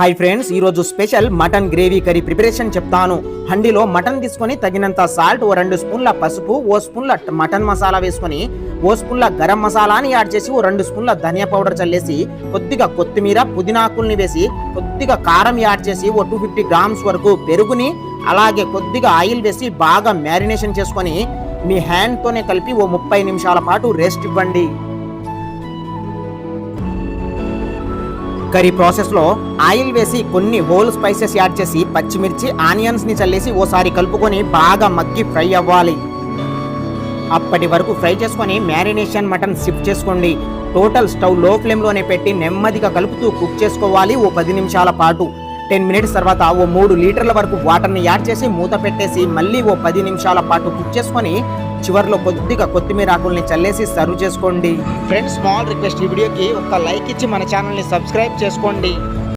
Hi friends, ఈరోజు special mutton gravy curry preparation చెప్తాను. హండీలో mutton తీసుకొని తగినంత సాల్ట్, ఓ 2 స్పూన్ల పసుపు, ఓ స్పూన్ల మటన్ మసాలా వేసుకొని, ఓ స్పూన్ల గరం మసాలాని యాడ్ చేసి, ఓ 2 స్పూన్ల ధనియా పౌడర్ చల్లేసి, కొద్దిగా కొత్తిమీర, పుదీనాకుల్ని వేసి, కొద్దిగా కారం యాడ్ చేసి, ఓ 250 గ్రామ్స్ వరకు పెరుగుని, అలాగే కొద్దిగా ఆయిల్ వేసి బాగా మ్యారినేషన్ చేసుకొని మీ హ్యాండ్తోనే కలిపి ఓ 30 నిమిషాల పాటు రెస్ట్ ఇవ్వండి. కర్రీ ప్రాసెస్లో ఆయిల్ వేసి కొన్ని హోల్ స్పైసెస్ యాడ్ చేసి పచ్చిమిర్చి, ఆనియన్స్ని చల్లేసి ఓసారి కలుపుకొని బాగా మగ్గి ఫ్రై అవ్వాలి. అప్పటి వరకు ఫ్రై చేసుకొని మ్యారినేషన్ మటన్ షిఫ్ట్ చేసుకోండి. టోటల్ స్టవ్ లో ఫ్లేమ్లోనే పెట్టి నెమ్మదిగా కలుపుతూ కుక్ చేసుకోవాలి ఓ 10 నిమిషాల పాటు. 10 మినిట్స్ తర్వాత ఓ 3 లీటర్ల వరకు వాటర్ని యాడ్ చేసి మూత పెట్టేసి మళ్ళీ ఓ 10 నిమిషాల పాటు కుక్ చేసుకొని చివరిలో కొద్దిగా కొత్తిమీర ఆకుల్ని చల్లేసి సర్వ్ చేసుకోండి. ఫ్రెండ్స్, స్మాల్ రిక్వెస్ట్, ఈ వీడియోకి ఒక లైక్ ఇచ్చి మన ఛానల్ని సబ్స్క్రైబ్ చేసుకోండి.